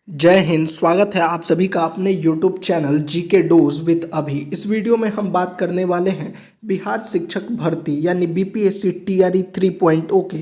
जय हिंद। स्वागत है आप सभी का अपने YouTube channel GK dose with अभी। इस वीडियो में हम बात करने वाले हैं बिहार शिक्षक भर्ती यानी बीपीएससी टीआरई 3.0 के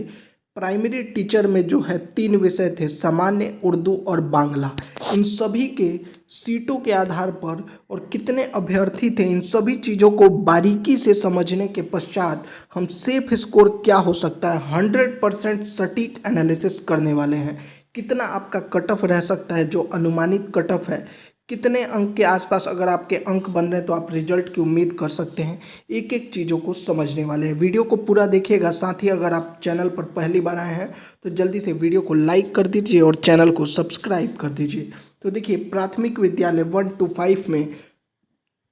प्राइमरी टीचर में जो है 3 विषय थे, सामान्य, उर्दू और बांग्ला। इन सभी के सीटों के आधार पर और कितने अभ्यर्थी थे, इन सभी चीज़ों को बारीकी से समझने के पश्चात हम सेफ स्कोर क्या हो सकता है 100% सटीक एनालिसिस करने वाले हैं। कितना आपका कट ऑफ रह सकता है, जो अनुमानित कट ऑफ है, कितने अंक के आसपास अगर आपके अंक बन रहे हैं तो आप रिजल्ट की उम्मीद कर सकते हैं। एक एक चीज़ों को समझने वाले हैं। वीडियो को पूरा देखिएगा। साथ ही अगर आप चैनल पर पहली बार आए हैं तो जल्दी से वीडियो को लाइक कर दीजिए और चैनल को सब्सक्राइब कर दीजिए। तो देखिए, प्राथमिक विद्यालय 1 to 5 में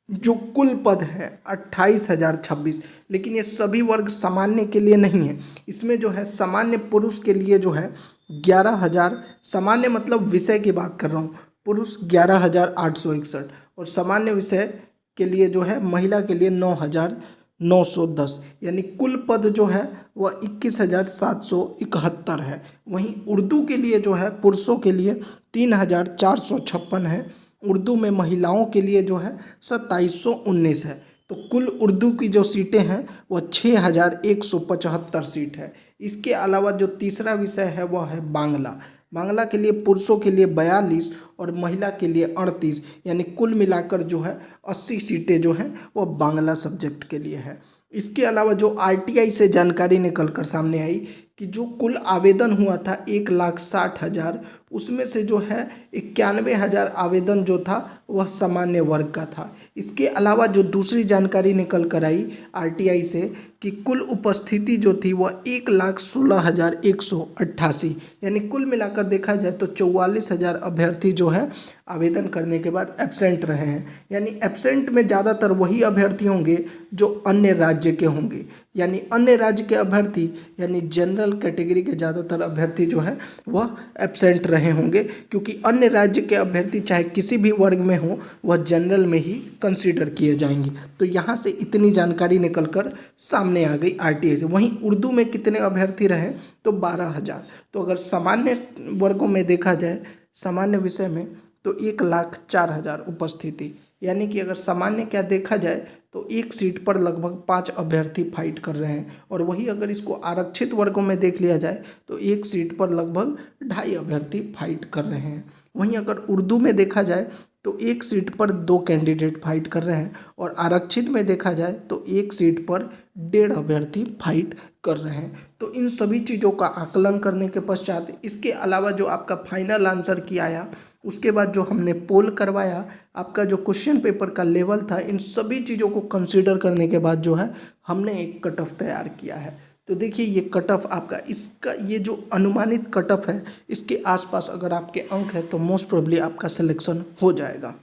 जो कुल पद है 28,026, लेकिन ये सभी वर्ग सामान्य के लिए नहीं है। इसमें जो है सामान्य पुरुष के लिए जो है 11,000, सामान्य मतलब विषय की बात कर रहा हूँ, पुरुष 11,861 और सामान्य विषय के लिए जो है महिला के लिए 9,910, यानी कुल पद जो है वह 21,771 है। वहीं उर्दू के लिए जो है पुरुषों के लिए 3,456 है, उर्दू में महिलाओं के लिए जो है 2719 है। तो कुल उर्दू की जो सीटें हैं वह 6,175 सीट है। इसके अलावा जो तीसरा विषय है वह है बांग्ला। बांग्ला के लिए पुरुषों के लिए 42 और महिला के लिए 38, यानी कुल मिलाकर जो है 80 सीटें जो हैं वह बांग्ला सब्जेक्ट के लिए है। इसके अलावा जो आरटीआई से जानकारी निकल कर सामने आई कि जो कुल आवेदन हुआ था 1,60,000, उसमें से जो है 91,000 आवेदन जो था वह सामान्य वर्ग का था। इसके अलावा जो दूसरी जानकारी निकल कर आई आरटीआई से कि कुल उपस्थिति जो थी वह 1,16,188, यानी कुल मिलाकर देखा जाए तो 44,000 अभ्यर्थी जो है आवेदन करने के बाद एब्सेंट रहे हैं। यानी एब्सेंट में ज़्यादातर वही अभ्यर्थी होंगे जो अन्य राज्य के होंगे, यानी अन्य राज्य के अभ्यर्थी यानी जनरल कैटेगरी के ज़्यादातर अभ्यर्थी जो है वह एब्सेंट रहे होंगे, क्योंकि अन्य राज्य के अभ्यर्थी चाहे किसी भी वर्ग में हो वह जनरल में ही कंसीडर किए जाएंगे। तो यहाँ से इतनी जानकारी निकलकर सामने आ गई आरटीआई से। वहीं उर्दू में कितने अभ्यर्थी रहे तो 12,000। तो अगर सामान्य वर्गों में देखा जाए, सामान्य विषय में तो 1,04,000 उपस्थिति, यानी कि अगर सामान्य क्या देखा जाए तो एक सीट पर लगभग 5 अभ्यर्थी फाइट कर रहे हैं। और वही अगर इसको आरक्षित वर्गों में देख लिया जाए तो एक सीट पर लगभग 2.5 अभ्यर्थी फाइट कर रहे हैं। वहीं अगर उर्दू में देखा जाए तो एक सीट पर 2 कैंडिडेट फाइट कर रहे हैं और आरक्षित में देखा जाए तो एक सीट पर 1.5 अभ्यर्थी फाइट कर रहे हैं। तो इन सभी चीज़ों का आकलन करने के पश्चात, इसके अलावा जो आपका फाइनल आंसर की आया, उसके बाद जो हमने पोल करवाया, आपका जो क्वेश्चन पेपर का लेवल था, इन सभी चीज़ों को कंसीडर करने के बाद जो है हमने एक कट ऑफ तैयार किया है। तो देखिए, ये कट ऑफ आपका, इसका ये जो अनुमानित कट ऑफ है, इसके आसपास अगर आपके अंक है तो मोस्ट प्रोबेबली आपका सिलेक्शन हो जाएगा।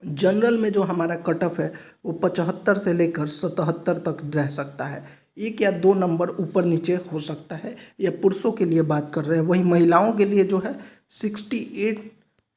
जनरल में जो हमारा कट ऑफ है वो 75 से लेकर 77 तक रह सकता है। 1 या 2 नंबर ऊपर नीचे हो सकता है। यह पुरुषों के लिए बात कर रहे हैं। वहीं महिलाओं के लिए जो है 68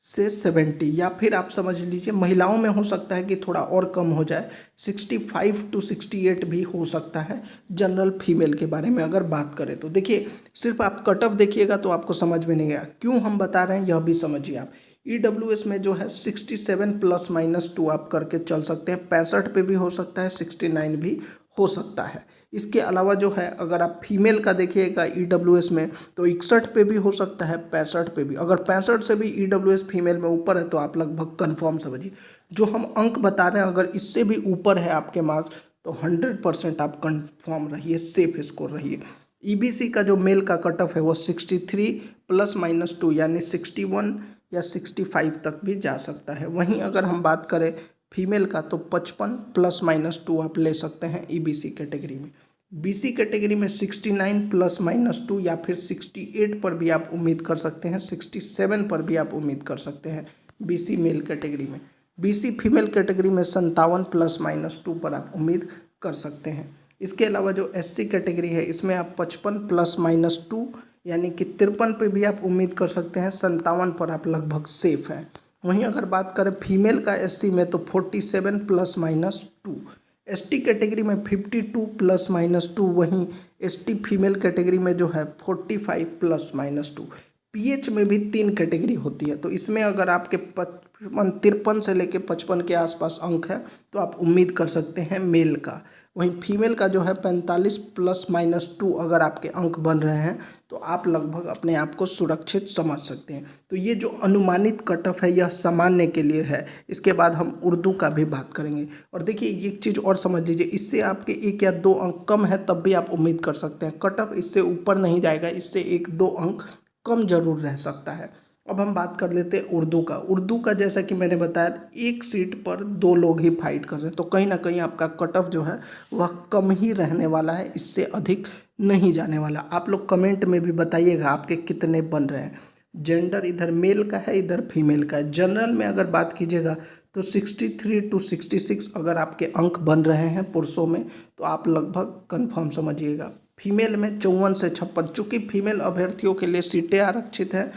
से 70, या फिर आप समझ लीजिए महिलाओं में हो सकता है कि थोड़ा और कम हो जाए, 65 to 68 भी हो सकता है जनरल फीमेल के बारे में अगर बात करें तो। देखिए, सिर्फ आप कट ऑफ देखिएगा तो आपको समझ में नहीं आएगा। क्यों हम बता रहे हैं यह भी समझिए आप। ईडब्ल्यूएस में जो है 67 ± 2 आप करके चल सकते हैं। 65 पे भी हो सकता है, 69 भी हो सकता है। इसके अलावा जो है अगर आप फीमेल का देखिएगा ईडब्ल्यूएस में तो 61 पे भी हो सकता है, 65 पे भी। अगर 65 से भी ईडब्ल्यूएस फीमेल में ऊपर है तो आप लगभग कन्फर्म समझिए। जो हम अंक बता रहे हैं, अगर इससे भी ऊपर है आपके मार्क्स तो 100% आप कन्फर्म रहिए, सेफ स्कोर रहिए। ईबीसी का जो मेल का कट ऑफ है वो 63 ± 2 यानी 61 या 65 तक भी जा सकता है। वहीं अगर हम बात करें फीमेल का तो 55 ± 2 आप ले सकते हैं ईबीसी कैटेगरी में। बीसी कैटेगरी में 69 ± 2 या फिर 68 पर भी आप उम्मीद कर सकते हैं, 67 पर भी आप उम्मीद कर सकते हैं बीसी मेल कैटेगरी में। बीसी फीमेल कैटेगरी में 57 ± 2 पर आप उम्मीद कर सकते हैं। इसके अलावा जो एससी कैटेगरी है इसमें आप 55 ± 2 यानी कि 53 पे भी आप उम्मीद कर सकते हैं, 57 पर आप लगभग सेफ हैं। वहीं अगर बात करें फीमेल का एससी में तो 47 ± 2, एसटी कैटेगरी में 52 ± 2, वहीं एसटी फीमेल कैटेगरी में जो है 45 ± 2। पीएच में भी 3 कैटेगरी होती है, तो इसमें अगर आपके 53 से लेके 55 के आसपास अंक है तो आप उम्मीद कर सकते हैं मेल का। वहीं फीमेल का जो है 45 ±2 अगर आपके अंक बन रहे हैं तो आप लगभग अपने आप को सुरक्षित समझ सकते हैं। तो ये जो अनुमानित कट ऑफ है यह सामान्य के लिए है। इसके बाद हम उर्दू का भी बात करेंगे। और देखिए एक चीज़ और समझ लीजिए, इससे आपके 1 या 2 अंक कम है तब भी आप उम्मीद कर सकते हैं। कट ऑफ इससे ऊपर नहीं जाएगा, इससे 1-2 अंक कम जरूर रह सकता है। अब हम बात कर लेते हैं उर्दू का। उर्दू का जैसा कि मैंने बताया, एक सीट पर 2 लोग ही फाइट कर रहे हैं, तो कहीं ना कहीं आपका कट ऑफ जो है वह कम ही रहने वाला है, इससे अधिक नहीं जाने वाला। आप लोग कमेंट में भी बताइएगा आपके कितने बन रहे हैं। जेंडर इधर मेल का है, इधर फीमेल का है। जनरल में अगर बात कीजिएगा तो 63 to 66 अगर आपके अंक बन रहे हैं पुरुषों में तो आप लगभग कंफर्म समझिएगा। फीमेल में 54 से 56, चूँकि फीमेल अभ्यर्थियों के लिए सीटें आरक्षित हैं,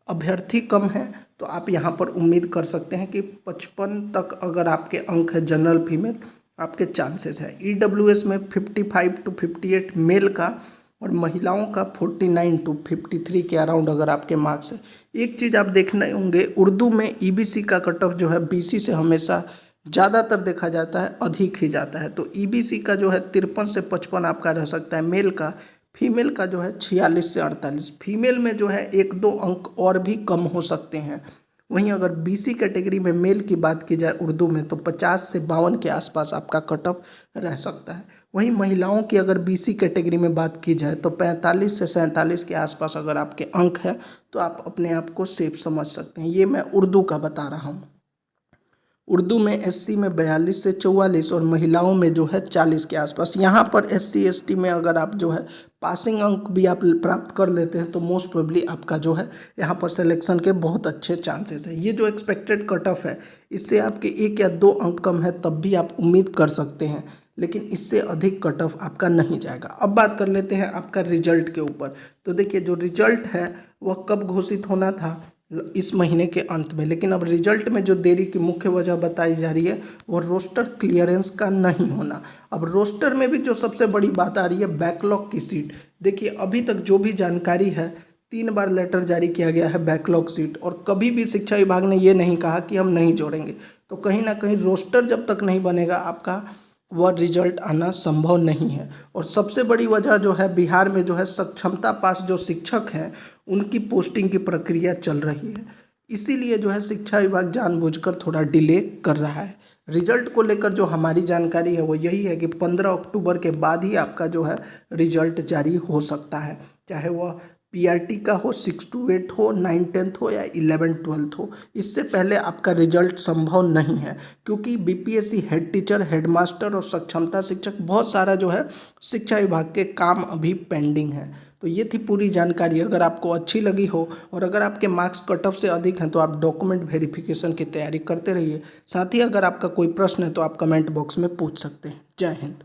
अभ्यर्थी कम है, तो आप यहाँ पर उम्मीद कर सकते हैं कि 55 तक अगर आपके अंक है जनरल फीमेल, आपके चांसेस है। ईडब्ल्यूएस में 55 to 58 मेल का और महिलाओं का 49 to 53 के अराउंड अगर आपके मार्क्स है। एक चीज़ आप देखने होंगे, उर्दू में ईबीसी का कट ऑफ जो है बीसी से हमेशा ज़्यादातर देखा जाता है, अधिक ही जाता है। तो ईबीसी का जो है 53 से 55 आपका रह सकता है मेल का। फीमेल का जो है 46 से 48। फीमेल में जो है 1-2 अंक और भी कम हो सकते हैं। वहीं अगर बीसी कैटेगरी में मेल की बात की जाए उर्दू में तो 50 से 52 के आसपास आपका कट ऑफ रह सकता है। वहीं महिलाओं की अगर बीसी कैटेगरी में बात की जाए तो 45 से 47 के आसपास अगर आपके अंक है तो आप अपने आप को सेफ समझ सकते हैं। ये मैं उर्दू का बता रहा हूँ। उर्दू में एससी में 42 से 44 और महिलाओं में जो है 40 के आसपास। यहाँ पर एससी एसटी में अगर आप जो है पासिंग अंक भी आप प्राप्त कर लेते हैं तो मोस्ट प्रोबेबली आपका जो है यहाँ पर सिलेक्शन के बहुत अच्छे चांसेस हैं। ये जो एक्सपेक्टेड कट ऑफ है इससे आपके 1 या 2 अंक कम है तब भी आप उम्मीद कर सकते हैं, लेकिन इससे अधिक कट ऑफ आपका नहीं जाएगा। अब बात कर लेते हैं आपका रिजल्ट के ऊपर। तो देखिए जो रिजल्ट है वह कब घोषित होना था, इस महीने के अंत में, लेकिन अब रिजल्ट में जो देरी की मुख्य वजह बताई जा रही है वो रोस्टर क्लियरेंस का नहीं होना। अब रोस्टर में भी जो सबसे बड़ी बात आ रही है बैकलॉग की सीट। देखिए अभी तक जो भी जानकारी है 3 बार लेटर जारी किया गया है बैकलॉग सीट, और कभी भी शिक्षा विभाग ने ये नहीं कहा कि हम नहीं जोड़ेंगे। तो कहीं ना कहीं रोस्टर जब तक नहीं बनेगा आपका वह रिजल्ट आना संभव नहीं है। और सबसे बड़ी वजह जो है बिहार में जो है सक्षमता पास जो शिक्षक हैं उनकी पोस्टिंग की प्रक्रिया चल रही है, इसीलिए जो है शिक्षा विभाग जानबूझकर थोड़ा डिले कर रहा है। रिजल्ट को लेकर जो हमारी जानकारी है वो यही है कि 15 अक्टूबर के बाद ही आपका जो है रिजल्ट जारी हो सकता है, चाहे वह पीआरटी का हो, 6 to 8 हो, 9 10th हो या 11 12th हो। इससे पहले आपका रिजल्ट संभव नहीं है, क्योंकि बीपीएससी हेड टीचर, हेडमास्टर और सक्षमता शिक्षक बहुत सारा जो है शिक्षा विभाग के काम अभी पेंडिंग है। तो ये थी पूरी जानकारी। अगर आपको अच्छी लगी हो और अगर आपके मार्क्स कट ऑफ से अधिक हैं तो आप डॉक्यूमेंट वेरिफिकेशन की तैयारी करते रहिए। साथ ही अगर आपका कोई प्रश्न है तो आप कमेंट बॉक्स में पूछ सकते हैं। जय हिंद।